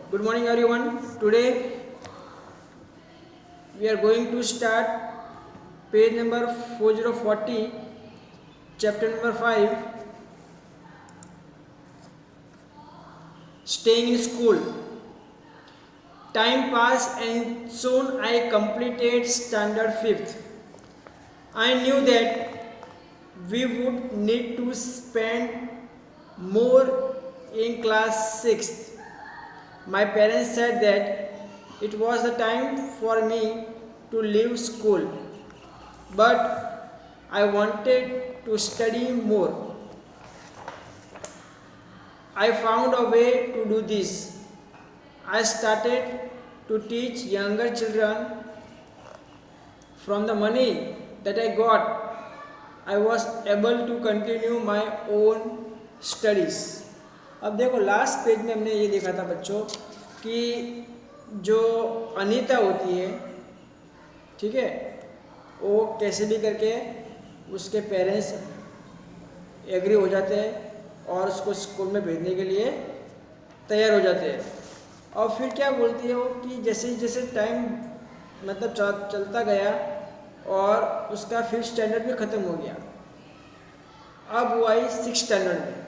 Good morning, everyone. Today we are going to start page number 4040, chapter number 5, staying in school. Time passed and soon I completed standard 5th. I knew that we would need to spend more in class 6th. My parents said that it was the time for me to leave school, but I wanted to study more. I found a way to do this. I started to teach younger children. From the money that I got, I was able to continue my own studies. अब देखो last page में हमने ये देखा था बच्चों कि जो अनीता होती है, ठीक है, वो कैसे भी करके उसके पेरेंट्स एग्री हो जाते हैं और उसको स्कूल में भेजने के लिए तैयार हो जाते हैं। और फिर क्या बोलती है वो कि जैसे जैसे टाइम मतलब चलता गया और उसका 5th स्टैंडर्ड भी ख़त्म हो गया, अब वो आई 6th स्टैंडर्ड में,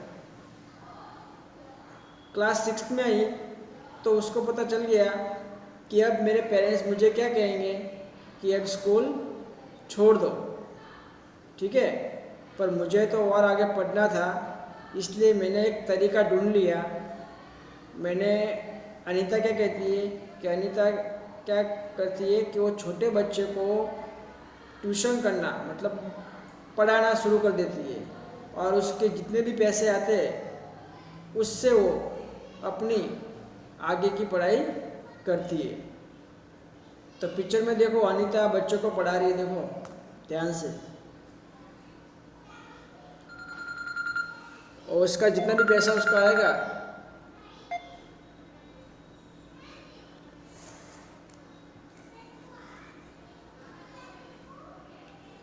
क्लास 6 में आई, तो उसको पता चल गया कि अब मेरे पेरेंट्स मुझे क्या कहेंगे कि अब स्कूल छोड़ दो, ठीक है, पर मुझे तो और आगे पढ़ना था, इसलिए मैंने एक तरीका ढूंढ लिया। मैंने अनीता क्या कहती है कि अनीता क्या करती है कि वो छोटे बच्चे को ट्यूशन करना मतलब पढ़ाना शुरू कर देती है और उसके जितने भी पैसे आते हैं उससे वो अपनी आगे की पढ़ाई करती है। तो पिक्चर में देखो अनीता बच्चों को पढ़ा रही है, देखो ध्यान से, और उसका जितना भी पैसा उसको आएगा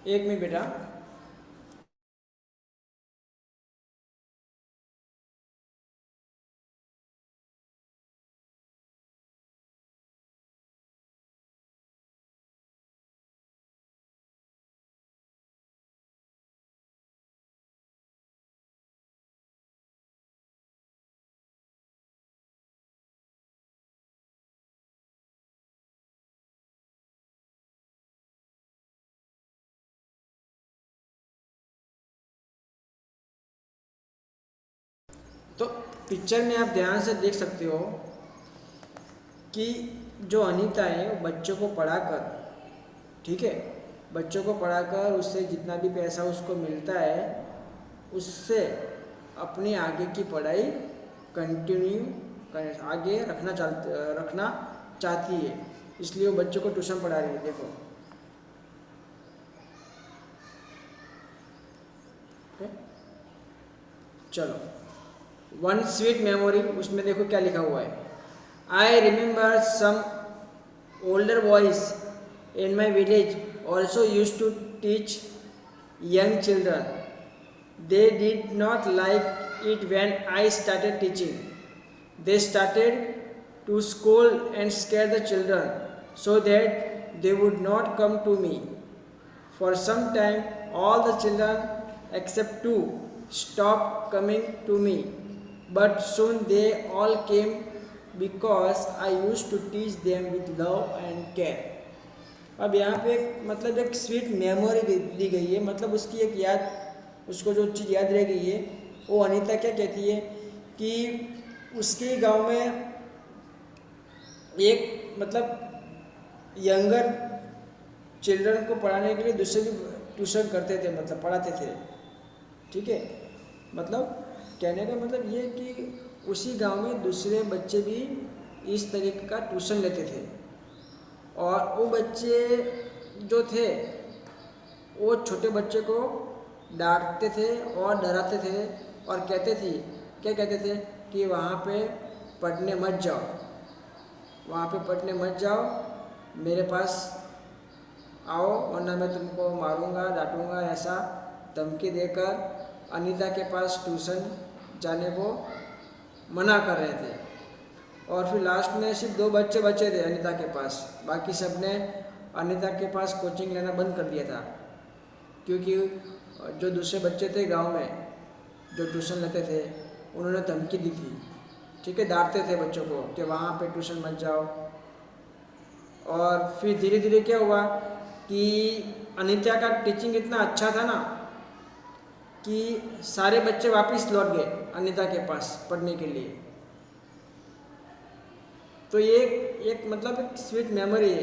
एक मिनट बेटा, तो पिक्चर में आप ध्यान से देख सकते हो कि जो अनीता है वो बच्चों को पढ़ाकर, ठीक है, बच्चों को पढ़ाकर उससे जितना भी पैसा उसको मिलता है उससे अपनी आगे की पढ़ाई कंटिन्यू आगे रखना चाहती है, इसलिए वो बच्चों को ट्यूशन पढ़ा रही है। देखो चलो, वन स्वीट मेमोरी, उसमें देखो क्या लिखा हुआ है। I remember some older boys in my village also use to teach young children. They did not like it when I started teaching. They started to scold and scare the children so that they would not come to me. For some time, all the children except 2 stopped coming to me, but soon they all came because I used to teach them with love and care. अब यहाँ पे मतलब एक sweet memory दी गई है, मतलब उसकी एक याद, उसको जो चीज़ याद रह गई है। वो अनीता क्या कहती है कि उसके गांव में एक मतलब यंगर चिल्ड्रन को पढ़ाने के लिए दूसरे भी ट्यूशन करते थे, मतलब पढ़ाते थे, ठीक है, मतलब कहने का मतलब ये कि उसी गांव में दूसरे बच्चे भी इस तरीके का ट्यूशन लेते थे और वो बच्चे जो थे वो छोटे बच्चे को डांटते थे और डराते थे और कहते थे, क्या कहते थे कि वहाँ पे पढ़ने मत जाओ, वहाँ पे पढ़ने मत जाओ, मेरे पास आओ वरना मैं तुमको मारूंगा डांटूंगा, ऐसा धमकी देकर अनीता के पास ट्यूशन जाने को मना कर रहे थे। और फिर लास्ट में सिर्फ 2 बच्चे बचे थे अनीता के पास, बाकी सब ने अनीता के पास कोचिंग लेना बंद कर दिया था, क्योंकि जो दूसरे बच्चे थे गांव में जो ट्यूशन लेते थे उन्होंने धमकी दी थी, ठीक है, डांटते थे बच्चों को कि वहाँ पे ट्यूशन मत जाओ। और फिर धीरे धीरे क्या हुआ कि अनीता का टीचिंग इतना अच्छा था ना कि सारे बच्चे वापस लौट गए अनीता के पास पढ़ने के लिए। तो ये एक मतलब एक स्वीट मेमोरी है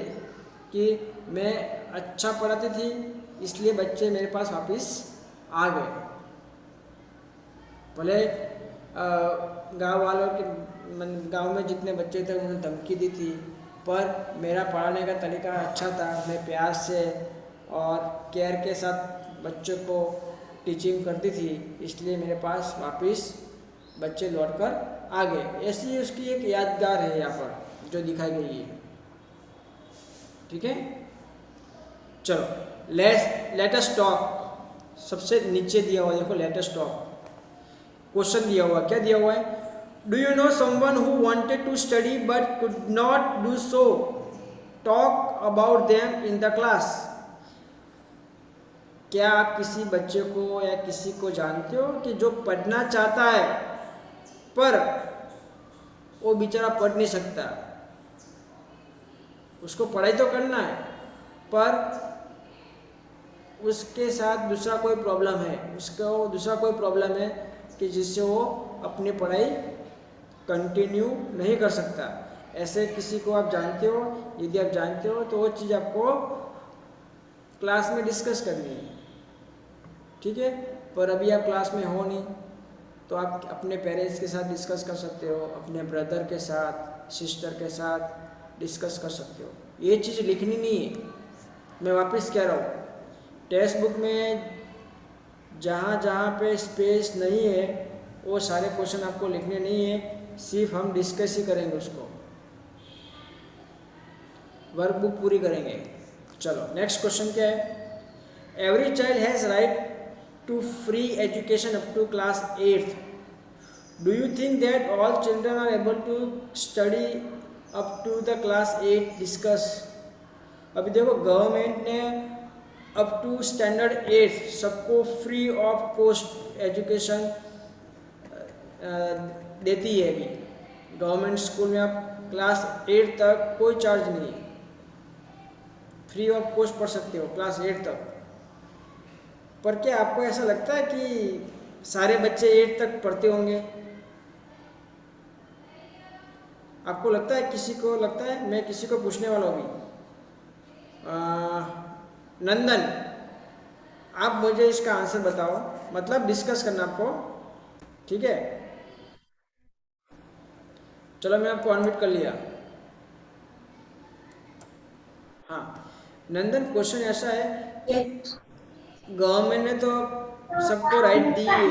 कि मैं अच्छा पढ़ाती थी इसलिए बच्चे मेरे पास वापस आ गए। भले गांव वालों के गांव में जितने बच्चे थे उन्होंने धमकी दी थी, पर मेरा पढ़ाने का तरीका अच्छा था। मैं प्यार से और केयर के साथ बच्चों को टीचिंग करती थी, इसलिए मेरे पास वापस बच्चे लौटकर आ गए। ऐसी उसकी एक यादगार है यहाँ पर जो दिखाई गई है, ठीक है। चलो लेट अस टॉक। सबसे नीचे दिया हुआ देखो, लेट अस टॉक। क्वेश्चन दिया हुआ, क्या दिया हुआ है? Do you know someone who wanted to study but could not do so, talk about them in the class. क्या आप किसी बच्चे को या किसी को जानते हो कि जो पढ़ना चाहता है पर वो बेचारा पढ़ नहीं सकता? उसको पढ़ाई तो करना है पर उसके साथ दूसरा कोई प्रॉब्लम है, उसको दूसरा कोई प्रॉब्लम है कि जिससे वो अपनी पढ़ाई कंटिन्यू नहीं कर सकता। ऐसे किसी को आप जानते हो? यदि आप जानते हो तो वो चीज़ आपको क्लास में डिस्कस करनी है, ठीक है। पर अभी आप क्लास में हो नहीं तो आप अपने पेरेंट्स के साथ डिस्कस कर सकते हो, अपने ब्रदर के साथ, सिस्टर के साथ डिस्कस कर सकते हो। ये चीज़ लिखनी नहीं है। मैं वापस कह रहा हूँ, टेक्स्ट बुक में जहाँ जहाँ पे स्पेस नहीं है वो सारे क्वेश्चन आपको लिखने नहीं है, सिर्फ हम डिस्कस ही करेंगे, उसको वर्कबुक पूरी करेंगे। चलो नेक्स्ट क्वेश्चन क्या है? Every child has right to free education up to class 8th. Do you think that all children are able to study up to the class 8? Discuss. अभी देखो, गवर्नमेंट ने अप टू स्टैंडर्ड 8 सबको free of cost education देती है। अभी government school में आप class 8 तक कोई चार्ज नहीं है, फ्री ऑफ कॉस्ट पढ़ सकते हो क्लास 8 तक। पर क्या आपको ऐसा लगता है कि सारे बच्चे 8 तक पढ़ते होंगे? आपको लगता है? किसी को लगता है? मैं किसी को पूछने वाला हूँ अभी। नंदन, आप मुझे इसका आंसर बताओ, मतलब डिस्कस करना आपको, ठीक है। चलो मैं आपको अनम्यूट कर लिया। हाँ नंदन, क्वेश्चन ऐसा है कि गवर्नमेंट ने तो सबको राइट दी है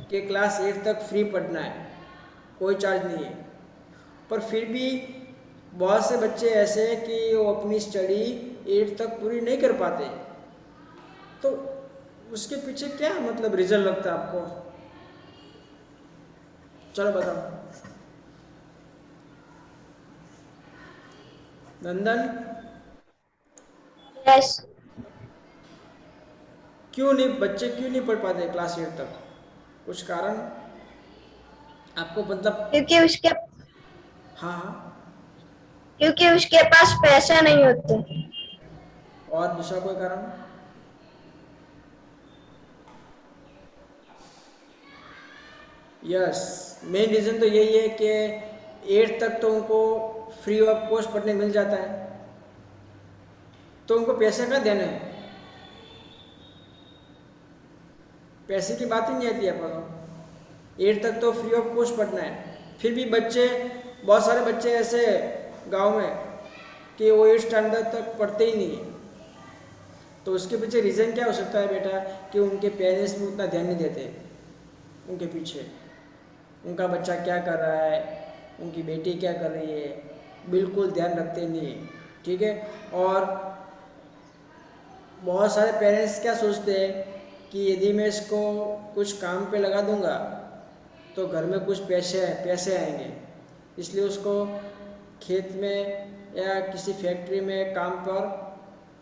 कि क्लास 8 तक फ्री पढ़ना है, कोई चार्ज नहीं है, पर फिर भी बहुत से बच्चे ऐसे हैं कि वो अपनी स्टडी 8 तक पूरी नहीं कर पाते। तो उसके पीछे क्या मतलब रीज़न लगता है आपको? चलो बताओ नंदन। यस, क्यों नहीं, बच्चे क्यों नहीं पढ़ पाते क्लास 8 तक? कुछ कारण आपको मतलब? क्योंकि उसके हाँ हाँ। क्योंकि उसके पास पैसा नहीं होते। और दूसरा कोई कारण? यस, मेन रीज़न तो यही है कि 8 तक तो उनको फ्री ऑफ कॉस्ट पढ़ने मिल जाता है, तो उनको पैसे का देना है, पैसे की बात ही नहीं आती है पर 8 तक तो फ्री ऑफ कॉस्ट पढ़ना है। फिर भी बच्चे, बहुत सारे बच्चे ऐसे गांव में कि वो 8 स्टैंडर्ड तक पढ़ते ही नहीं है। तो उसके पीछे रीज़न क्या हो सकता है बेटा? कि उनके पेरेंट्स भी उतना ध्यान नहीं देते उनके पीछे, उनका बच्चा क्या कर रहा है, उनकी बेटी क्या कर रही है, बिल्कुल ध्यान रखते नहीं है, ठीक है। और बहुत सारे पेरेंट्स क्या सोचते हैं कि यदि मैं इसको कुछ काम पे लगा दूंगा तो घर में कुछ पैसे आएंगे, इसलिए उसको खेत में या किसी फैक्ट्री में काम पर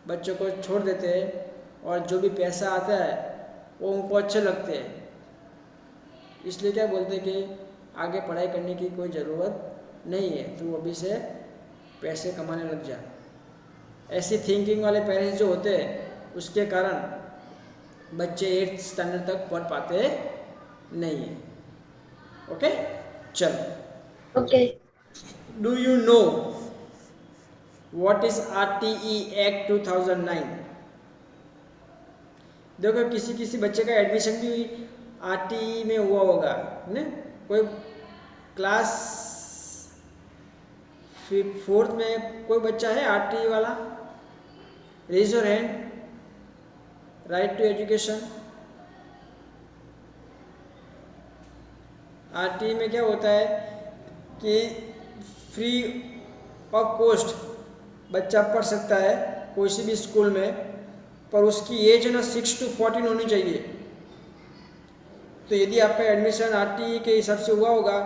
बच्चों को छोड़ देते हैं, और जो भी पैसा आता है वो उनको अच्छे लगते हैं, इसलिए क्या बोलते हैं कि आगे पढ़ाई करने की कोई ज़रूरत नहीं है, तू अभी से पैसे कमाने लग जा। ऐसी थिंकिंग वाले पेरेंट्स जो होते हैं उसके कारण बच्चे 8th स्टैंडर्ड तक पढ़ पाते नहीं हैं। ओके, चलो। Okay. Do you know what is RTE act 2009? देखो, किसी किसी बच्चे का एडमिशन भी RTE में हुआ होगा ने, कोई क्लास 4th में कोई बच्चा है RTE वाला? Raise your hand. Right to education. RTE में क्या होता है कि फ्री ऑफ कॉस्ट बच्चा पढ़ सकता है कोई सी भी स्कूल में, पर उसकी एज है ना 6 to 14 होनी चाहिए। तो यदि आपका एडमिशन RTE के हिसाब से हुआ होगा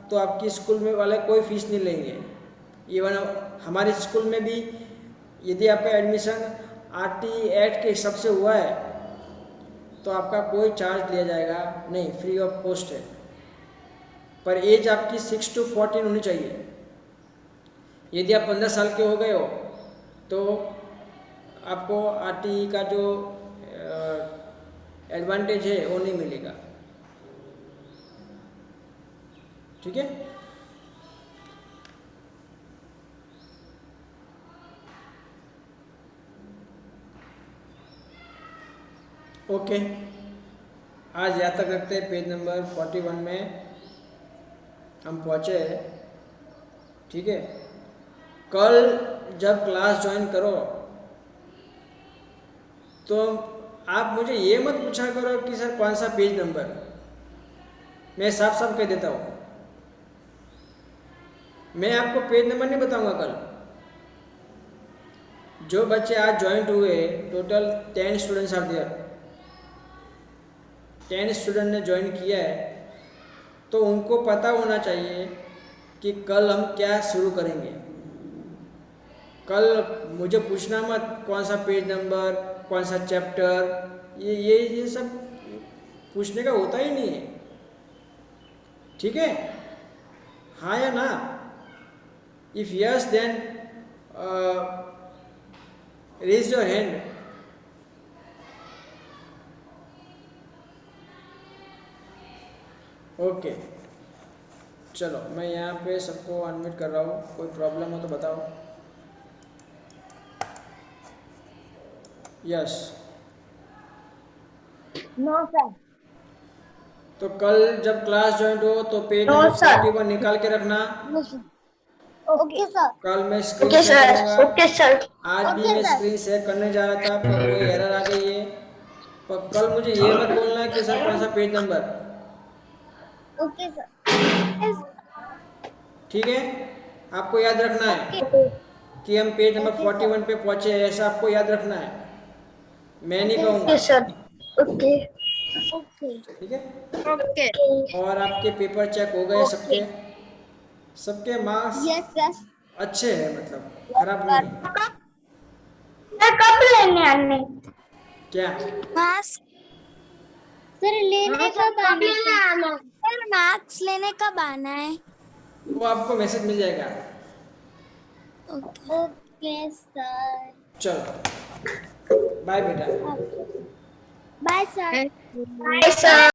तो आपकी स्कूल में वाले कोई फीस नहीं लेंगे। इवन हमारे स्कूल में भी यदि आपका एडमिशन RTE एक्ट के हिसाब से हुआ है तो आपका कोई चार्ज लिया जाएगा नहीं, फ्री ऑफ कॉस्ट है, पर एज आपकी 6 to 14 होनी चाहिए। यदि आप 15 साल के हो गए हो तो आपको RTE का जो एडवांटेज है वो नहीं मिलेगा। ठीक है, ओके। आज याद तक रखते हैं, पेज नंबर 41 में हम पहुँचे हैं। ठीक है, कल जब क्लास ज्वाइन करो तो आप मुझे ये मत पूछा करो कि सर कौन सा पेज नंबर, मैं साफ साफ कह देता हूँ, मैं आपको पेज नंबर नहीं बताऊंगा कल। जो बच्चे आज ज्वाइंट हुए, total 10 students are there, 10 student ने ज्वाइन किया है, तो उनको पता होना चाहिए कि कल हम क्या शुरू करेंगे। कल मुझे पूछना मत कौन सा पेज नंबर, कौन सा चैप्टर, ये सब पूछने का होता ही नहीं है। ठीक है, हाँ या ना? If yes then raise your hand. Okay, चलो मैं यहाँ पे सबको अनम्यूट कर रहा हूँ, कोई प्रॉब्लम हो तो बताओ। Yes, No, sir. तो कल जब क्लास ज्वाइन हो तो पेज No, नंबर sir. 41 निकाल के रखना। No, sir. Okay, sir. कल मैं स्क्रीन Okay, शेयर sir. करूँगा। Okay, sir. आज भी Okay, मैं sir. स्क्रीन शेयर करने जा रहा था पर वो एरर आ गई है। पर कल मुझे ये मत बोलना है कि सर कौन सा पेज नंबर। Okay, sir. ठीक है, आपको याद रखना है कि हम पेज नंबर 41 पे पहुंचे हैं, ऐसा आपको याद रखना है, मैं नहीं कहूँगा। Okay, sir. Okay. Okay. ठीक है, Okay. और आपके पेपर चेक हो गए सबके? सबके मार्क्स Yes, sir. अच्छे हैं, मतलब खराब नहीं है। कब लेने आने? क्या? मार्क्स सर लेने कब आना? सर मार्क्स लेने कब आना है? वो आपको मैसेज मिल जाएगा। Okay sir. चलो बाय बेटा। Bye sir. Bye sir.